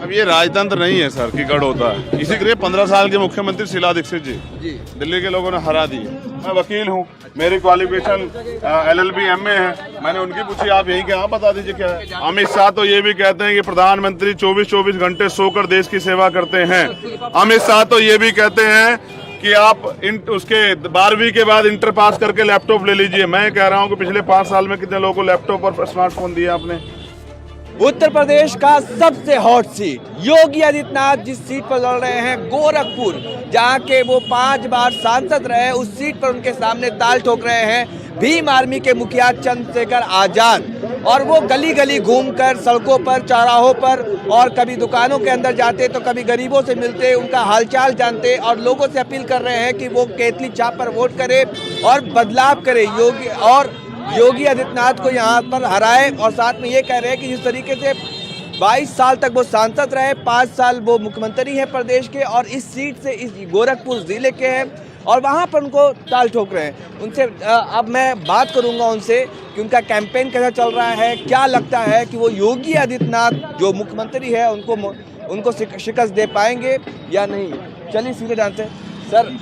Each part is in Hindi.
अब ये राजतंत्र नहीं है सर कि गढ़ होता है। इसी के लिए 15 साल के मुख्यमंत्री शीला दीक्षित जी दिल्ली के लोगों ने हरा दी। मैं वकील हूँ, मेरी क्वालिफिकेशन LLB MA है। मैंने उनकी पूछी आप यही क्या, आप बता दीजिए क्या है। अमित शाह तो ये भी कहते हैं कि प्रधानमंत्री 24-24 घंटे सोकर देश की सेवा करते हैं। अमित शाह तो ये भी कहते हैं कि आप उसके 12वीं के बाद इंटर पास करके लैपटॉप ले लीजिए। मैं कह रहा हूँ कि पिछले 5 साल में कितने लोगों को लैपटॉप और स्मार्टफोन दिया आपने। उत्तर प्रदेश का सबसे हॉट सीट योगी आदित्यनाथ जिस सीट पर लड़ रहे हैं गोरखपुर, जहां के वो 5 बार सांसद रहे, उस सीट पर उनके सामने ताल ठोक रहे हैं भीम आर्मी के मुखिया चंद्रशेखर आजाद। और वो गली गली घूमकर सड़कों पर, चौराहों पर और कभी दुकानों के अंदर जाते तो कभी गरीबों से मिलते, उनका हालचाल जानते और लोगों से अपील कर रहे हैं कि वो केतली छाप पर वोट करे और बदलाव करे, योगी आदित्यनाथ को यहाँ पर हराए। और साथ में ये कह रहे हैं कि जिस तरीके से 22 साल तक वो सांसद रहे, 5 साल वो मुख्यमंत्री हैं प्रदेश के और इस सीट से इस गोरखपुर जिले के हैं और वहाँ पर उनको ताल ठोक रहे हैं। उनसे अब मैं बात करूँगा उनसे कि उनका कैंपेन कैसा चल रहा है, क्या लगता है कि वो योगी आदित्यनाथ जो मुख्यमंत्री है उनको शिकस्त दे पाएंगे या नहीं। चलिए सीधे जानते हैं। सर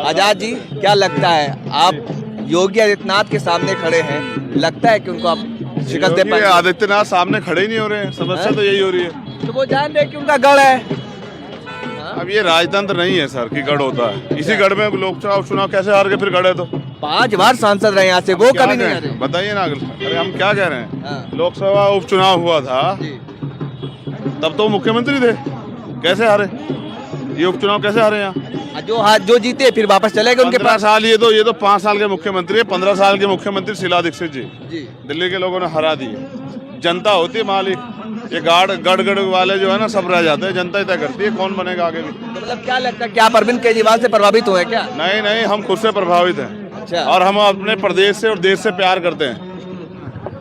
आजाद जी, क्या लगता है, आप योगी आदित्यनाथ के सामने खड़े हैं, लगता है कि उनको आप शिकस्त दे पाएंगे? आदित्यनाथ सामने खड़े ही नहीं हो रहे हैं, समस्या तो यही हो रही है। तो वो जान रहे कि उनका गढ़ है। अब ये राजतंत्र नहीं है सर कि गढ़ होता है। इसी गढ़ में लोकसभा चुनाव कैसे हार गए फिर गढ़ है तो? 5 बार सांसद रहे यहाँ से, वो कभी नहीं हारे। बताइए ना, अरे हम क्या कह रहे हैं, लोकसभा उपचुनाव हुआ था तब तो मुख्यमंत्री थे, कैसे हारे? ये उपचुनाव कैसे हारे यहाँ? जो जीते फिर वापस चले गए उनके पास। साल ये तो 5 साल के मुख्यमंत्री है। 15 साल के मुख्यमंत्री शीला दीक्षित जी दिल्ली के लोगों ने हरा दी। जनता होती है मालिक, ये गढ़ वाले जो है ना सब रह जाते हैं, जनता ही तय करती है कौन बनेगा आगे भी। तो मतलब क्या लगता है, क्या आप अरविंद केजरीवाल से प्रभावित हुए क्या? नहीं, हम खुद से प्रभावित हैं। अच्छा। और हम अपने प्रदेश से और देश से प्यार करते हैं।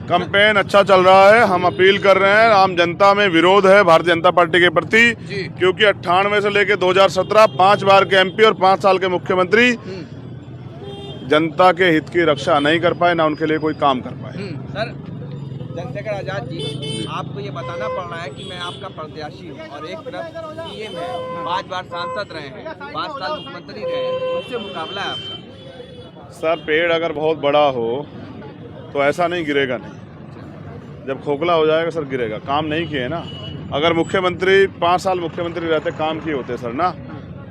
कैंपेन अच्छा चल रहा है, हम अपील कर रहे हैं। आम जनता में विरोध है भारतीय जनता पार्टी के प्रति, क्योंकि 98 से लेकर 2017 5 बार के MP और 5 साल के मुख्यमंत्री जनता के हित की रक्षा नहीं कर पाए, ना उनके लिए कोई काम कर पाए। सर चंद्रशेखर आजाद जी, आपको ये बताना पड़ रहा है कि मैं आपका प्रत्याशी हूँ और एक तरफ PM है, 5 बार सांसद रहे हैं, 5 साल मुख्यमंत्री रहे हैं, उससे मुकाबला है आपका। सर पेड़ अगर बहुत बड़ा हो तो ऐसा नहीं गिरेगा, नहीं, जब खोखला हो जाएगा सर गिरेगा। काम नहीं किए ना। अगर मुख्यमंत्री 5 साल मुख्यमंत्री रहते, काम किए होते सर ना,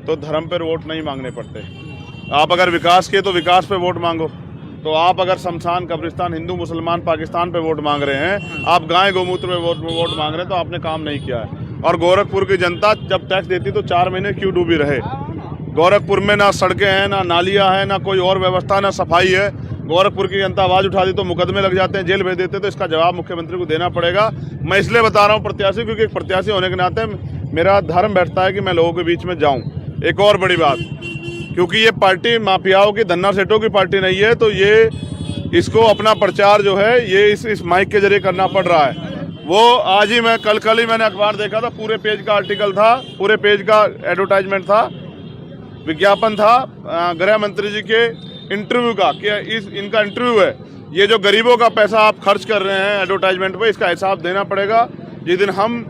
तो धर्म पर वोट नहीं मांगने पड़ते। आप अगर विकास किए तो विकास पे वोट मांगो। तो आप अगर शमशान, कब्रिस्तान, हिंदू मुसलमान पाकिस्तान पे वोट मांग रहे हैं, आप गाय गोमूत्र पे वोट मांग रहे हैं, तो आपने काम नहीं किया है। और गोरखपुर की जनता जब टैक्स देती तो 4 महीने क्यों डूबी रहे? गोरखपुर में ना सड़कें हैं, ना नालियाँ हैं, ना कोई और व्यवस्था, ना सफाई है। गोरखपुर की जनता आवाज उठा दी तो मुकदमे लग जाते हैं, जेल भेज देते हैं। तो इसका जवाब मुख्यमंत्री को देना पड़ेगा। मैं इसलिए बता रहा हूँ प्रत्याशी, क्योंकि एक प्रत्याशी होने के नाते मेरा धर्म बैठता है कि मैं लोगों के बीच में जाऊं। एक और बड़ी बात, क्योंकि ये पार्टी माफियाओं की, धन्ना सेठों की पार्टी नहीं है, तो ये इसको अपना प्रचार जो है ये इस माइक के जरिए करना पड़ रहा है। वो आज ही कल ही मैंने अखबार देखा था, पूरे पेज का आर्टिकल था, पूरे पेज का एडवर्टाइजमेंट था, विज्ञापन था गृह मंत्री जी के इंटरव्यू का, कि इनका इंटरव्यू है। ये जो गरीबों का पैसा आप खर्च कर रहे हैं एडवर्टाइजमेंट पे, इसका हिसाब देना पड़ेगा। जिस दिन हम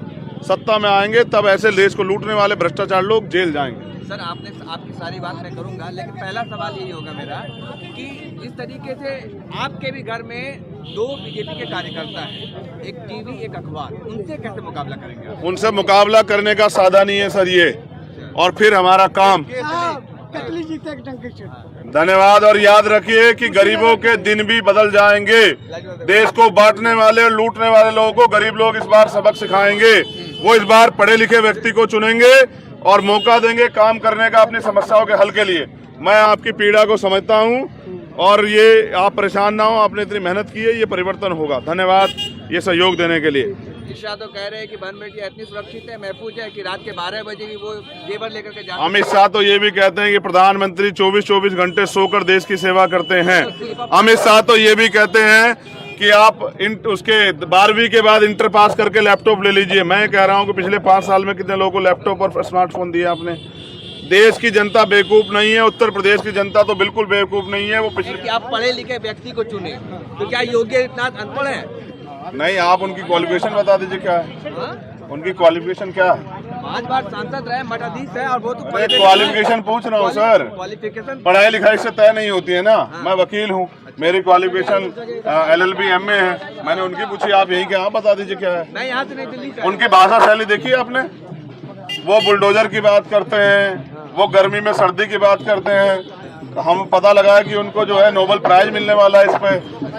सत्ता में आएंगे तब ऐसे देश को लूटने वाले भ्रष्टाचार लोग जेल जाएंगे। सर आपकी सारी बात मैं करूंगा, लेकिन पहला सवाल यही होगा मेरा कि जिस तरीके से आपके भी घर में 2 BJP के कार्यकर्ता हैं, एक टीवी एक अखबार, उनसे कैसे मुकाबला करेंगे? उनसे मुकाबला करने का साधा नहीं है सर ये। और फिर हमारा काम, धन्यवाद। और याद रखिए कि गरीबों के दिन भी बदल जाएंगे। देश को बांटने वाले और लूटने वाले लोगों को गरीब लोग इस बार सबक सिखाएंगे। वो इस बार पढ़े लिखे व्यक्ति को चुनेंगे और मौका देंगे काम करने का अपनी समस्याओं के हल के लिए। मैं आपकी पीड़ा को समझता हूं और ये आप परेशान ना हो, आपने इतनी मेहनत की है, ये परिवर्तन होगा। धन्यवाद ये सहयोग देने के लिए। शाह तो कह रहे हैं कि बनबेटिया इतनी सुरक्षित है, महफूज है कि रात के 12 बजे भी वो जेवर लेकर के जाते हैं। अमित शाह तो ये भी कहते हैं कि प्रधानमंत्री 24-24 घंटे सोकर देश की सेवा करते हैं। अमित शाह तो ये भी कहते हैं कि आप उसके 12वीं के बाद इंटर पास करके लैपटॉप ले लीजिए। मैं कह रहा हूँ कि पिछले 5 साल में कितने लोगों को लैपटॉप और स्मार्टफोन दिया आपने। देश की जनता बेवकूफ नहीं है, उत्तर प्रदेश की जनता तो बिल्कुल बेवकूफ नहीं है। वो पिछले आप पढ़े लिखे व्यक्ति को चुने, तो क्या योगी आदित्यनाथ अनपढ़ है? नहीं, आप उनकी क्वालिफिकेशन बता दीजिए क्या है, हाँ? उनकी क्वालिफिकेशन क्या है? 5 बार सांसद रहे, मठाधीश है और वो तो अरे क्वालिफिकेशन पूछ रहा हूँ सर, क्वालिफिकेशन पढ़ाई लिखाई से तय नहीं होती है ना। मैं वकील हूँ, मेरी क्वालिफिकेशन LLB MA है, मैंने उनकी पूछी, आप यही क्या, आप बता दीजिए क्या है। मैं यहाँ से नहीं दिल्ली से उनकी भाषा शैली देखी आपने, वो बुलडोजर की बात करते हैं, वो गर्मी में सर्दी की बात करते हैं। हम पता लगा कि उनको जो है नोबेल प्राइज मिलने वाला है इस पे,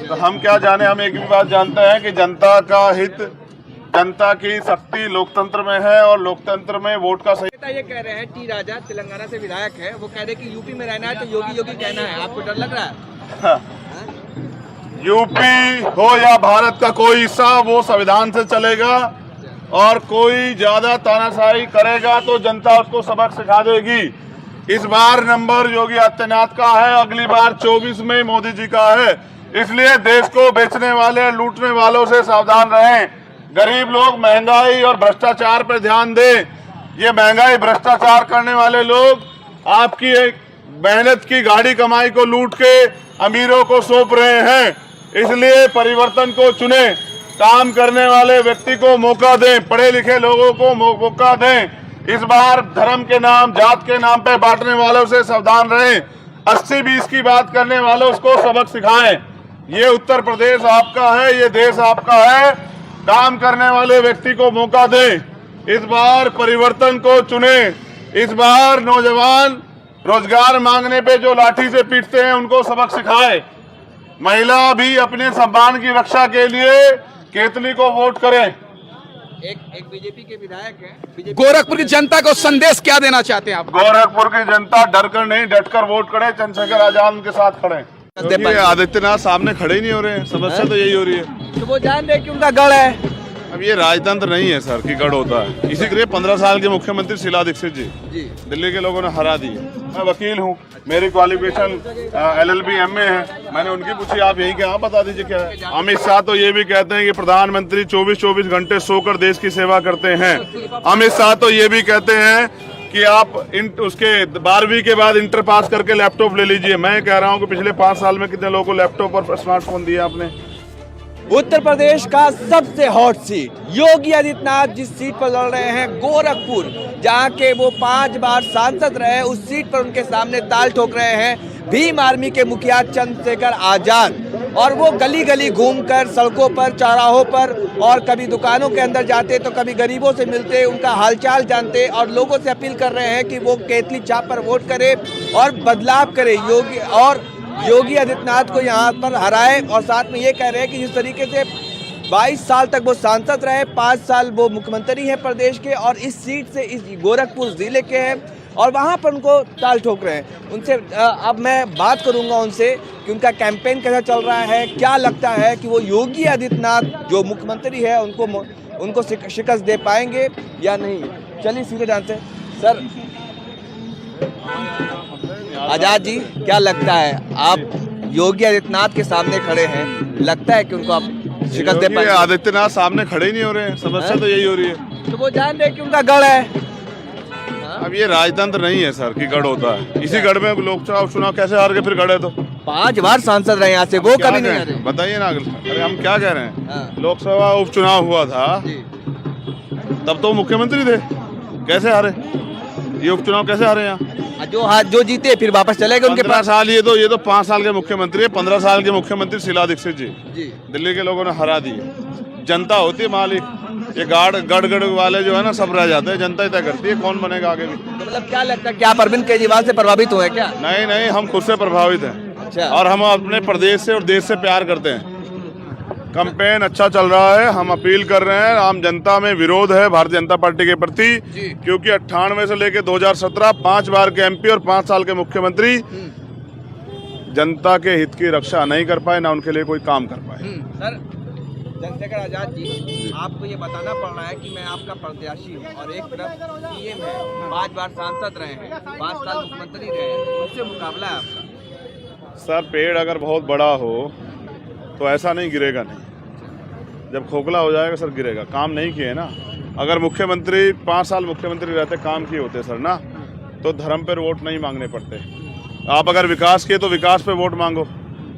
तो हम क्या जाने, हम एक भी बात जानते हैं कि जनता का हित, जनता की शक्ति लोकतंत्र में है और लोकतंत्र में वोट का सही। ये कह रहे हैं टी राजा तेलंगाना से विधायक है, वो कह रहे हैं कि यूपी में रहना है तो योगी योगी कहना है, आपको डर लग रहा है? यूपी हो या भारत का कोई हिस्सा, वो संविधान से चलेगा और कोई ज्यादा तानाशाही करेगा तो जनता उसको सबक सिखा देगी। इस बार नंबर योगी आदित्यनाथ का है, अगली बार 24 में मोदी जी का है, इसलिए देश को बेचने वाले लूटने वालों से सावधान रहें। गरीब लोग महंगाई और भ्रष्टाचार पर ध्यान दें। ये महंगाई भ्रष्टाचार करने वाले लोग आपकी एक मेहनत की गाड़ी कमाई को लूट के अमीरों को सौंप रहे हैं, इसलिए परिवर्तन को चुने, काम करने वाले व्यक्ति को मौका दें, पढ़े लिखे लोगों को मौका दें। इस बार धर्म के नाम, जात के नाम पे बांटने वालों से सावधान रहें। 80-20 की बात करने वालों को सबक सिखाएं। ये उत्तर प्रदेश आपका है, ये देश आपका है, काम करने वाले व्यक्ति को मौका दें। इस बार परिवर्तन को चुने। इस बार नौजवान रोजगार मांगने पे जो लाठी से पीटते हैं उनको सबक सिखाए। महिला भी अपने सम्मान की रक्षा के लिए केतली को वोट करें। एक बीजेपी के विधायक हैं, गोरखपुर की जनता को संदेश क्या देना चाहते हैं आप? गोरखपुर की जनता डर कर नहीं, डटकर वोट करे, चंद्रशेखर आजाद उनके साथ खड़े। क्योंकि आदित्यनाथ सामने खड़े ही नहीं हो रहे हैं, समस्या तो यही हो रही है। तो वो जान रहे कि उनका गढ़ है। अब ये राजतंत्र नहीं है सर कि गढ़ होता है। इसी के लिए 15 साल के मुख्यमंत्री शीला दीक्षित जी दिल्ली के लोगों ने हरा दी। मैं वकील हूँ, मेरी क्वालिफिकेशन LLB MA है, मैंने उनकी पूछी, आप यही क्या, आप बता दीजिए क्या है। अमित शाह तो ये भी कहते हैं कि प्रधानमंत्री 24-24 घंटे सोकर देश की सेवा करते हैं। अमित शाह तो ये भी कहते हैं कि आप उसके 12वीं के बाद इंटर पास करके लैपटॉप ले लीजिए। मैं कह रहा हूँ कि पिछले 5 साल में कितने लोगों को लैपटॉप और स्मार्टफोन दिया आपने। उत्तर प्रदेश का सबसे हॉट सीट, योगी आदित्यनाथ जिस सीट पर लड़ रहे हैं, गोरखपुर, जहां के वो 5 बार सांसद रहे, उस सीट पर उनके सामने ताल ठोक रहे हैं भीम आर्मी के मुखिया चंद्रशेखर आजाद। और वो गली गली घूमकर, सड़कों पर, चौराहों पर और कभी दुकानों के अंदर जाते तो कभी गरीबों से मिलते, उनका हालचाल जानते और लोगों से अपील कर रहे हैं कि वो केतली छाप पर वोट करे और बदलाव करे, योगी आदित्यनाथ को यहाँ पर हराए। और साथ में ये कह रहे हैं कि जिस तरीके से 22 साल तक वो सांसद रहे, 5 साल वो मुख्यमंत्री हैं प्रदेश के और इस सीट से इस गोरखपुर जिले के हैं और वहाँ पर उनको ताल ठोक रहे हैं। उनसे अब मैं बात करूँगा उनसे कि उनका कैंपेन कैसा चल रहा है, क्या लगता है कि वो योगी आदित्यनाथ जो मुख्यमंत्री है उनको शिकस्त दे पाएंगे या नहीं। चलिए सीधे जानते हैं। सर आजाद जी, क्या लगता है, आप योगी आदित्यनाथ के सामने खड़े हैं, लगता है कि उनको आप शिकस्त दे पाएंगे? आदित्यनाथ सामने खड़े ही नहीं हो रहे हैं, समस्या तो यही हो रही है। तो वो जान रहे कि उनका गढ़ है। अब ये राजतंत्र नहीं है सर कि गढ़ होता है। इसी गढ़ में लोकसभा चुनाव कैसे हार गए, फिर गढ़ है तो 5 बार सांसद रहे यहाँ से, वो कभी नहीं हारे। बताइए ना, अरे हम क्या कह रहे हैं, लोकसभा उपचुनाव हुआ था तब तो मुख्यमंत्री थे, कैसे हारे? ये उपचुनाव कैसे हारे यहाँ? जो जीते फिर वापस चले गए उनके 15 साल। ये तो 5 साल के मुख्यमंत्री है, 15 साल के मुख्यमंत्री शीला दीक्षित जी दिल्ली के लोगों ने हरा दिए। जनता होती है मालिक, ये गढ़ वाले जो है ना सब रह जाते हैं, जनता ही तय करती है कौन बनेगा आगे भी। तो मतलब क्या लगता है, क्या आप अरविंद केजरीवाल से प्रभावित हुए क्या? नहीं, हम खुद से प्रभावित हैं। अच्छा। और हम अपने प्रदेश से और देश से प्यार करते हैं। कैंपेन अच्छा चल रहा है, हम अपील कर रहे हैं। आम जनता में विरोध है भारतीय जनता पार्टी के प्रति, क्योंकि 98 से लेकर 2017 5 बार के MP और 5 साल के मुख्यमंत्री जनता के हित की रक्षा नहीं कर पाए, ना उनके लिए कोई काम कर पाए। सर चंद्रशेखर आजाद जी, आपको ये बताना पड़ रहा है कि मैं आपका प्रत्याशी हूँ और एक तरफ PM है, 5 बार सांसद रहे हैं, 5 साल मुख्यमंत्री रहे हैं, उससे मुकाबला है आपका। सर पेड़ अगर बहुत बड़ा हो तो ऐसा नहीं गिरेगा नहीं, जब खोखला हो जाएगा सर गिरेगा। काम नहीं किए ना, अगर मुख्यमंत्री 5 साल मुख्यमंत्री रहते, काम किए होते सर ना, तो धर्म पर वोट नहीं मांगने पड़ते। आप अगर विकास किए तो विकास पे वोट मांगो,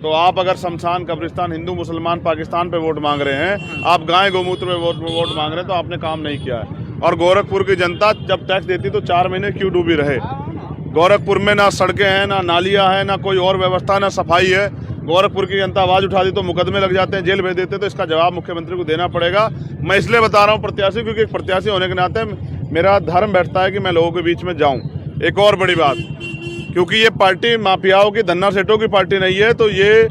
तो आप अगर शमशान, कब्रिस्तान, हिंदू मुसलमान पाकिस्तान पे वोट मांग रहे हैं, आप गाय गोमूत्र पे वोट मांग रहे हैं, तो आपने काम नहीं किया है। और गोरखपुर की जनता जब टैक्स देती तो 4 महीने क्यों डूबी रहे? गोरखपुर में ना सड़कें हैं, ना नालियाँ हैं, ना कोई और व्यवस्था, ना सफाई है। गोरखपुर की जनता आवाज़ उठा दी तो मुकदमे लग जाते हैं, जेल भेज देते हैं। तो इसका जवाब मुख्यमंत्री को देना पड़ेगा। मैं इसलिए बता रहा हूँ प्रत्याशी, क्योंकि एक प्रत्याशी होने के नाते मेरा धर्म बैठता है कि मैं लोगों के बीच में जाऊँ। एक और बड़ी बात, क्योंकि ये पार्टी माफियाओं की, धन्ना सेठों की पार्टी नहीं है, तो ये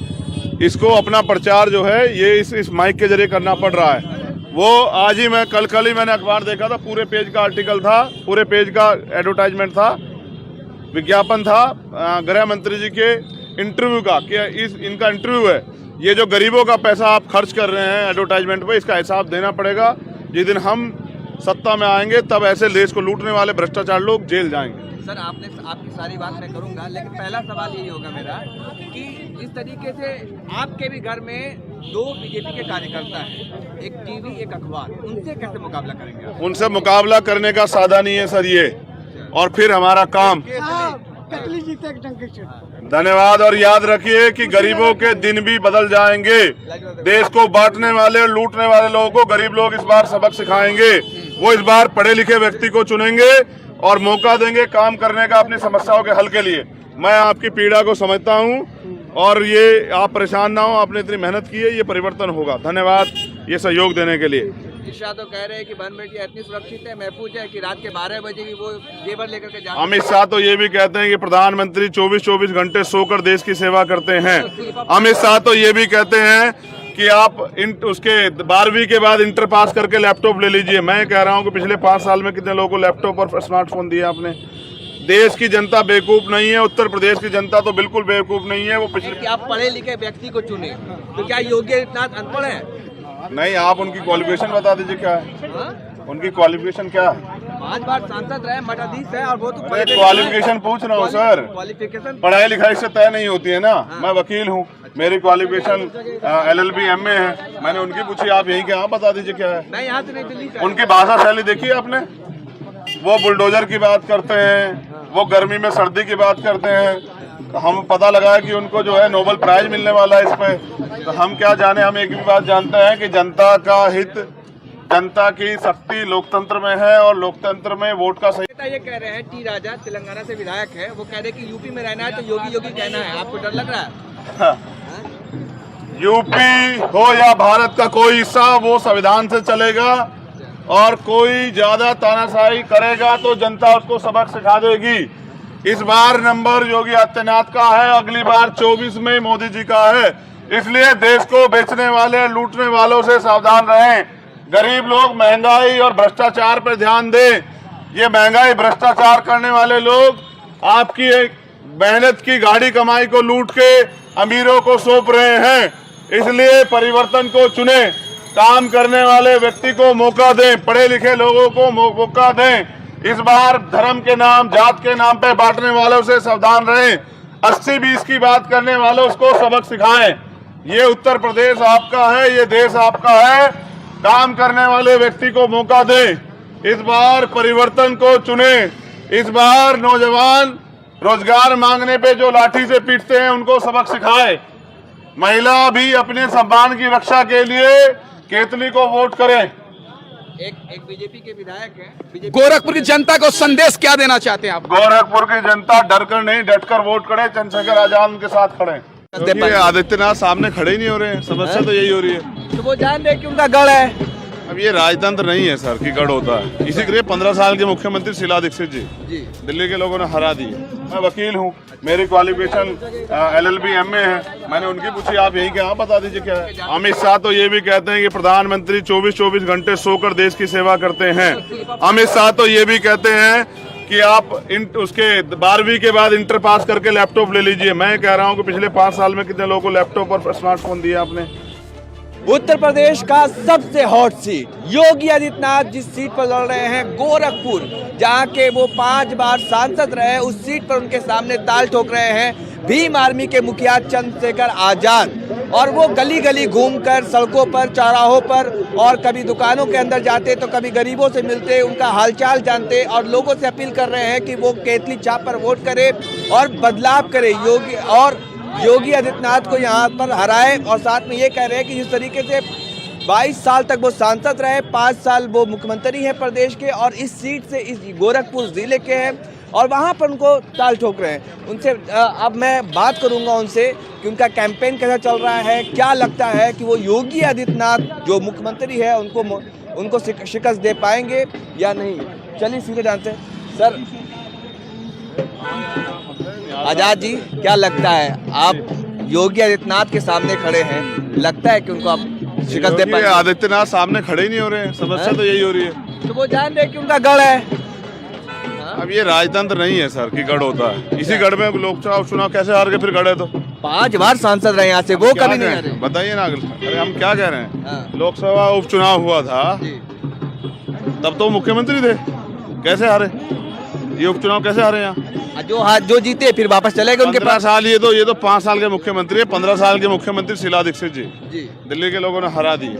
इसको अपना प्रचार जो है ये इस माइक के जरिए करना पड़ रहा है। वो आज ही मैं कल ही मैंने अखबार देखा था, पूरे पेज का आर्टिकल था, पूरे पेज का एडवर्टाइजमेंट था, विज्ञापन था गृह मंत्री जी के इंटरव्यू का, कि इनका इंटरव्यू है। ये जो गरीबों का पैसा आप खर्च कर रहे हैं एडवर्टाइजमेंट पे, इसका हिसाब देना पड़ेगा। जिस दिन हम सत्ता में आएंगे तब ऐसे देश को लूटने वाले भ्रष्टाचार लोग जेल जाएंगे। सर, आपकी सारी बात मैं करूंगा, लेकिन पहला सवाल यही होगा मेरा कि इस तरीके से आपके भी घर में 2 बीजेपी के कार्यकर्ता हैं, एक टीवी एक अखबार, उनसे कैसे मुकाबला करेंगे आप? उनसे मुकाबला करने का साधा नहीं है सर ये। और फिर हमारा काम, धन्यवाद। और याद रखिए कि गरीबों के दिन भी बदल जाएंगे। देश को बांटने वाले और लूटने वाले लोगों को गरीब लोग इस बार सबक सिखाएंगे। वो इस बार पढ़े लिखे व्यक्ति को चुनेंगे और मौका देंगे काम करने का अपनी समस्याओं के हल के लिए। मैं आपकी पीड़ा को समझता हूं और ये आप परेशान ना हो, आपने इतनी मेहनत की है, ये परिवर्तन होगा। धन्यवाद ये सहयोग देने के लिए। शाह तो कह रहे हैं कि बहन बेटियां इतनी सुरक्षित है, महफूज है कि रात के 12 बजे भी वो जेवर लेकर के जाते हैं। अमित शाह तो ये भी कहते हैं कि प्रधानमंत्री 24-24 घंटे सोकर देश की सेवा करते हैं। अमित शाह तो ये भी कहते हैं कि आप उसके 12वीं के बाद इंटर पास करके लैपटॉप ले लीजिए। मैं कह रहा हूं कि पिछले 5 साल में कितने लोगों को लैपटॉप और स्मार्टफोन दिया आपने? देश की जनता बेवकूफ नहीं है, उत्तर प्रदेश की जनता तो बिल्कुल बेवकूफ नहीं है। वो पिछले कि आप पढ़े लिखे व्यक्ति को चुने, तो क्या योगी आदित्यनाथ अनपढ़ है? नहीं, आप उनकी क्वालिफिकेशन बता दीजिए क्या है? उनकी क्वालिफिकेशन क्या है? 5 बार सांसद रहे, मठाधीश है, और वो तो क्वालिफिकेशन पूछ रहा हूँ सर। क्वालिफिकेशन पढ़ाई लिखाई से तय नहीं होती है ना। मैं वकील हूँ, मेरी क्वालिफिकेशन LLB MA है। मैंने उनकी पूछी, आप यही क्या? आप बता दीजिए क्या है? मैं यहाँ से नहीं, दिल्ली से। उनकी भाषा शैली देखी आपने? वो बुलडोजर की बात करते हैं, वो गर्मी में सर्दी की बात करते हैं। हम पता लगा कि उनको जो है नोबेल प्राइज मिलने वाला है इस पे। तो हम क्या जाने, हम एक भी बात जानते हैं कि जनता का हित, जनता की शक्ति लोकतंत्र में है और लोकतंत्र में वोट का सही। ये कह रहे हैं टी राजा तेलंगाना से विधायक है, वो कह रहे हैं कि यूपी में रहना है तो योगी योगी कहना है। आपको डर लग रहा है? यूपी हो या भारत का कोई हिस्सा, वो संविधान से चलेगा और कोई ज्यादा तानाशाही करेगा तो जनता उसको सबक सिखा देगी। इस बार नंबर योगी आदित्यनाथ का है, अगली बार 24 में मोदी जी का है। इसलिए देश को बेचने वाले, लूटने वालों से सावधान रहें। गरीब लोग महंगाई और भ्रष्टाचार पर ध्यान दें। ये महंगाई भ्रष्टाचार करने वाले लोग आपकी एक मेहनत की गाड़ी कमाई को लूट के अमीरों को सौंप रहे हैं। इसलिए परिवर्तन को चुने, काम करने वाले व्यक्ति को मौका दें, पढ़े लिखे लोगों को मौका दें। इस बार धर्म के नाम, जात के नाम पे बांटने वालों से सावधान रहें। 80-20 की बात करने वालों को सबक सिखाएं। ये उत्तर प्रदेश आपका है, ये देश आपका है। काम करने वाले व्यक्ति को मौका दें। इस बार परिवर्तन को चुने। इस बार नौजवान रोजगार मांगने पे जो लाठी से पीटते हैं उनको सबक सिखाए। महिला भी अपने सम्मान की रक्षा के लिए केतली को वोट करें। एक बीजेपी के विधायक हैं। गोरखपुर की जनता को संदेश क्या देना चाहते हैं आप? गोरखपुर की जनता डर कर नहीं, डट कर वोट करे। चंद्रशेखर आजाद उनके साथ खड़े। ये आदित्यनाथ सामने खड़े ही नहीं हो रहे हैं। समस्या तो यही हो रही है। तो वो जान रहे कि उनका गढ़ है। अब ये राजतंत्र नहीं है सर कि गढ़ होता है। इसी के लिए 15 साल के मुख्यमंत्री शीला दीक्षित जी दिल्ली के लोगों ने हरा दी। मैं वकील हूँ, मेरी क्वालिफिकेशन LLB MA है। मैंने उनकी पूछी, आप यही क्या? आप बता दीजिए क्या है? अमित शाह तो ये भी कहते हैं कि प्रधानमंत्री 24-24 घंटे सोकर देश की सेवा करते हैं। अमित शाह तो ये भी कहते हैं कि आप उसके 12वीं के बाद इंटर पास करके लैपटॉप ले लीजिए। मैं कह रहा हूँ कि पिछले 5 साल में कितने लोगों को लैपटॉप और स्मार्टफोन दिया आपने? उत्तर प्रदेश का सबसे हॉट सीट, योगी आदित्यनाथ जिस सीट पर लड़ रहे हैं, गोरखपुर, जहां के वो 5 बार सांसद रहे, उस सीट पर उनके सामने ताल ठोक रहे हैं भीम आर्मी के मुखिया चंद्रशेखर आजाद। और वो गली गली घूमकर, सड़कों पर, चौराहों पर और कभी दुकानों के अंदर जाते तो कभी गरीबों से मिलते, उनका हालचाल जानते और लोगों से अपील कर रहे हैं कि वो केतली छाप पर वोट करे और बदलाव करे। योगी और योगी आदित्यनाथ को यहाँ पर हराए, और साथ में ये कह रहे हैं कि जिस तरीके से 22 साल तक वो सांसद रहे, 5 साल वो मुख्यमंत्री हैं प्रदेश के, और इस सीट से इस गोरखपुर जिले के हैं, और वहाँ पर उनको ताल ठोक रहे हैं। उनसे अब मैं बात करूँगा उनसे कि उनका कैंपेन कैसा चल रहा है, क्या लगता है कि वो योगी आदित्यनाथ जो मुख्यमंत्री है उनको शिकस्त दे पाएंगे या नहीं। चलिए सीधे जानते हैं। सर आजाद जी, क्या लगता है, आप योगी आदित्यनाथ के सामने खड़े हैं, लगता है कि उनको आप शिकस्त दे पाएंगे? आदित्यनाथ सामने खड़े ही नहीं हो रहे हैं, समस्या तो यही हो रही है। तो वो जान रहे कि उनका गढ़ है। अब ये राजतंत्र नहीं है सर कि गढ़ होता है, इसी गढ़ में लोकसभा चुनाव कैसे हार गए फिर गढ़ है तो 5 बार सांसद रहे यहाँ से, वो कभी नहीं हारे। बताइए ना, अरे हम क्या कह रहे हैं, हाँ। लोकसभा उपचुनाव हुआ था तब तो मुख्यमंत्री थे, कैसे हारे, ये उपचुनाव कैसे हारे यहाँ? जो जीते फिर वापस चले गए उनके 15 पास। साल, ये तो 5 साल के मुख्यमंत्री है, 15 साल के मुख्यमंत्री शीला दीक्षित जी दिल्ली के लोगों ने हरा दिए।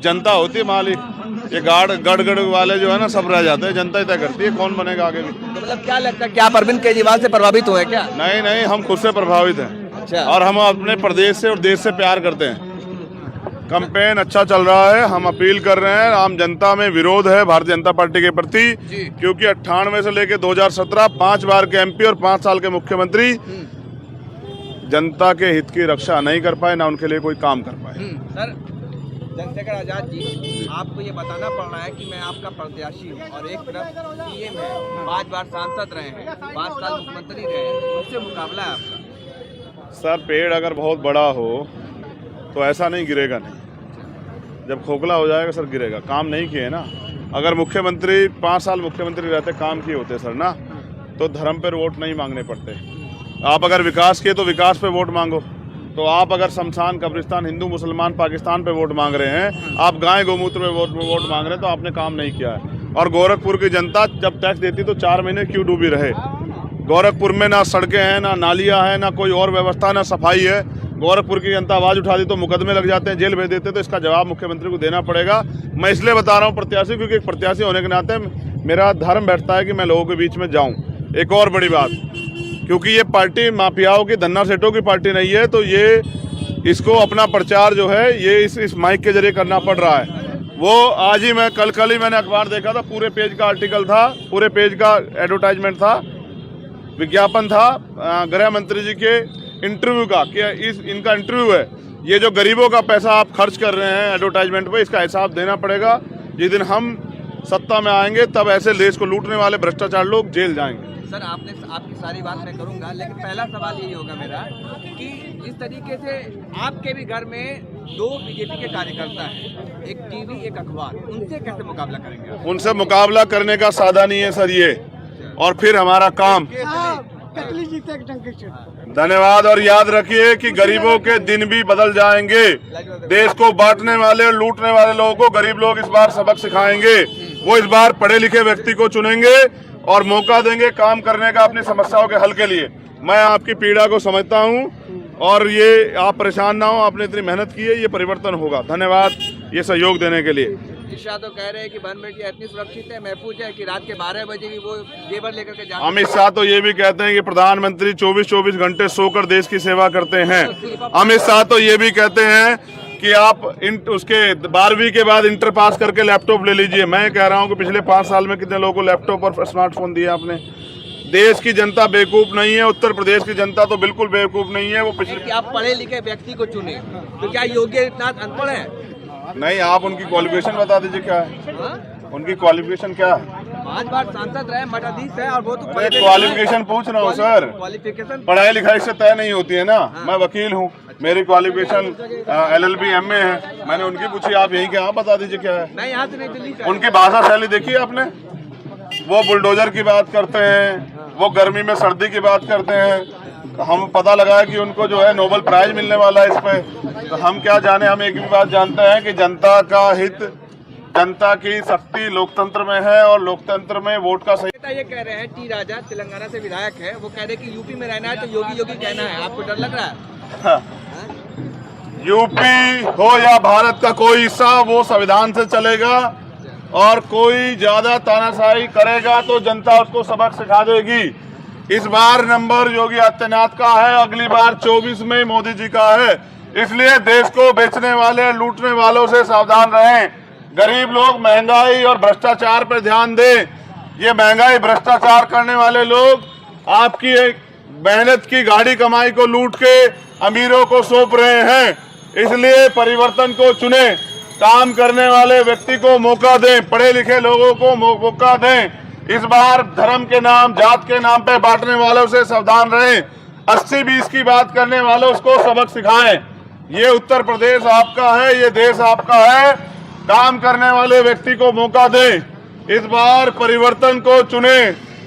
जनता होती है मालिक, ये गढ़ वाले जो है ना सब रह जाते हैं, जनता ही तय करती है कौन बनेगा आगे भी। तो मतलब क्या लगता है कि आप अरविंद केजरीवाल से प्रभावित हुए क्या? नहीं, हम खुद से प्रभावित हैं। अच्छा। और हम अपने प्रदेश से और देश से प्यार करते हैं। कैंपेन अच्छा चल रहा है, हम अपील कर रहे हैं, आम जनता में विरोध है भारतीय जनता पार्टी के प्रति, क्योंकि 98 से लेकर 2017 5 बार के एमपी और 5 साल के मुख्यमंत्री जनता के हित की रक्षा नहीं कर पाए, ना उनके लिए कोई काम कर पाए। सर चंद्रशेखर आजाद जी, आपको ये बताना पड़ रहा है कि मैं आपका प्रत्याशी हूँ, और एक तरफ पीएम है, 5 बार सांसद रहे हैं, 5 साल मुख्यमंत्री रहे हैं, उससे मुकाबला है आपका। सर पेड़ अगर बहुत बड़ा हो तो ऐसा नहीं गिरेगा नहीं, जब खोखला हो जाएगा सर गिरेगा। काम नहीं किए ना, अगर मुख्यमंत्री 5 साल मुख्यमंत्री रहते, काम किए होते सर ना, तो धर्म पर वोट नहीं मांगने पड़ते। आप अगर विकास किए तो विकास पे वोट मांगो, तो आप अगर शमशान कब्रिस्तान हिंदू मुसलमान पाकिस्तान पे वोट मांग रहे हैं, आप गाय गोमूत्र पे वोट मांग रहे हैं, तो आपने काम नहीं किया है। और गोरखपुर की जनता जब टैक्स देती तो 4 महीने क्यों डूबी रहे? गोरखपुर में ना सड़कें हैं, ना नालियाँ हैं, ना कोई और व्यवस्था, ना सफाई है। गोरखपुर की जनता आवाज़ उठा दी तो मुकदमे लग जाते हैं, जेल भेज देते हैं, तो इसका जवाब मुख्यमंत्री को देना पड़ेगा। मैं इसलिए बता रहा हूँ प्रत्याशी, क्योंकि एक प्रत्याशी होने के नाते मेरा धर्म बैठता है कि मैं लोगों के बीच में जाऊँ। एक और बड़ी बात, क्योंकि ये पार्टी माफियाओं की, धन्ना सेठों की पार्टी नहीं है, तो ये इसको अपना प्रचार जो है ये इस माइक के जरिए करना पड़ रहा है। वो आज ही मैं कल ही मैंने अखबार देखा था, पूरे पेज का आर्टिकल था, पूरे पेज का एडवर्टाइजमेंट था, विज्ञापन था गृह मंत्री जी के इंटरव्यू का, कि इनका इंटरव्यू है। ये जो गरीबों का पैसा आप खर्च कर रहे हैं एडवर्टाइजमेंट पे, इसका हिसाब देना पड़ेगा। जिस दिन हम सत्ता में आएंगे तब ऐसे देश को लूटने वाले भ्रष्टाचार लोग जेल जाएंगे। सर आपकी सारी बात मैं करूंगा, लेकिन पहला सवाल यही होगा मेरा कि जिस तरीके से आपके भी घर में 2 बीजेपी के कार्यकर्ता हैं, एक टीवी एक अखबार, उनसे कैसे मुकाबला करेंगे? उनसे मुकाबला करने का साधा नहीं है सर ये, और फिर हमारा काम। धन्यवाद। और याद रखिए कि गरीबों के दिन भी बदल जाएंगे। देश को बांटने वाले और लूटने वाले लोगों को गरीब लोग इस बार सबक सिखाएंगे। वो इस बार पढ़े लिखे व्यक्ति को चुनेंगे और मौका देंगे काम करने का अपनी समस्याओं के हल के लिए। मैं आपकी पीड़ा को समझता हूं, और ये आप परेशान ना हो, आपने इतनी मेहनत की है, ये परिवर्तन होगा। धन्यवाद ये सहयोग देने के लिए। ईशा तो कह रहे हैं कि बनबेटिया इतनी सुरक्षित है, महफूज है कि रात के 12 बजे भी वो जेवर लेकर के जा। अमित शाह तो ये भी कहते हैं कि प्रधानमंत्री 24-24 घंटे सोकर देश की सेवा करते हैं। अमित शाह तो ये भी कहते हैं कि आप उसके 12वीं के बाद इंटर पास करके लैपटॉप ले लीजिए। मैं कह रहा हूँ कि पिछले 5 साल में कितने लोगों को लैपटॉप और स्मार्टफोन दिया आपने? देश की जनता बेवकूफ नहीं है, उत्तर प्रदेश की जनता तो बिल्कुल बेवकूफ नहीं है। वो पिछले कि आप पढ़े लिखे व्यक्ति को चुने, तो क्या योगी आदित्यनाथ अनपढ़ है? नहीं, आप उनकी क्वालिफिकेशन बता दीजिए क्या है? उनकी क्वालिफिकेशन क्या है? 5 बार सांसद रहे, मठाधीश है, और वो तो क्वालिफिकेशन पूछ रहा हूँ सर। क्वालिफिकेशन पढ़ाई लिखाई से तय नहीं होती है ना। मैं वकील हूँ, मेरी क्वालिफिकेशन LLB MA है। मैंने उनकी पूछी, आप यही क्या? आप बता दीजिए क्या है? मैं यहाँ से नहीं, दिल्ली से। उनकी भाषा शैली देखी आपने? वो बुलडोजर की बात करते हैं, वो गर्मी में सर्दी की बात करते हैं। हम पता लगा कि उनको जो है नोबेल प्राइज मिलने वाला है इस पे। तो हम क्या जाने, हम एक भी बात जानते हैं कि जनता का हित, जनता की शक्ति लोकतंत्र में है, और लोकतंत्र में वोट का सही। ये कह रहे हैं टी राजा तेलंगाना से विधायक है, वो कह रहे हैं कि यूपी में रहना है तो योगी योगी कहना है। आपको डर लग रहा है? यूपी हो या भारत का कोई हिस्सा, वो संविधान से चलेगा, और कोई ज्यादा तानाशाही करेगा तो जनता उसको सबक सिखा देगी। इस बार नंबर योगी आदित्यनाथ का है, अगली बार 24 में मोदी जी का है। इसलिए देश को बेचने वाले, लूटने वालों से सावधान रहें। गरीब लोग महंगाई और भ्रष्टाचार पर ध्यान दें। ये महंगाई, भ्रष्टाचार करने वाले लोग आपकी एक मेहनत की गाड़ी कमाई को लूट के अमीरों को सौंप रहे हैं। इसलिए परिवर्तन को चुने, काम करने वाले व्यक्ति को मौका दें, पढ़े लिखे लोगों को मौका दें। इस बार धर्म के नाम, जात के नाम पे बांटने वालों से सावधान रहें। 80-20 की बात करने वालों को सबक सिखाएं। ये उत्तर प्रदेश आपका है, ये देश आपका है। काम करने वाले व्यक्ति को मौका दें। इस बार परिवर्तन को चुने।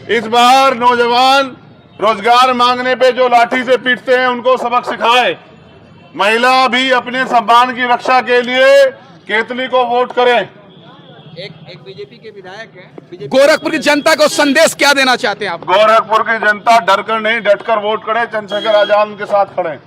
इस बार नौजवान रोजगार मांगने पे जो लाठी से पीटते हैं उनको सबक सिखाए। महिला भी अपने सम्मान की रक्षा के लिए केतली को वोट करें। एक बीजेपी के विधायक हैं। गोरखपुर की जनता को संदेश क्या देना चाहते हैं आप? गोरखपुर की जनता डर कर नहीं, डट कर वोट करे। चंद्रशेखर आजाद के साथ खड़े।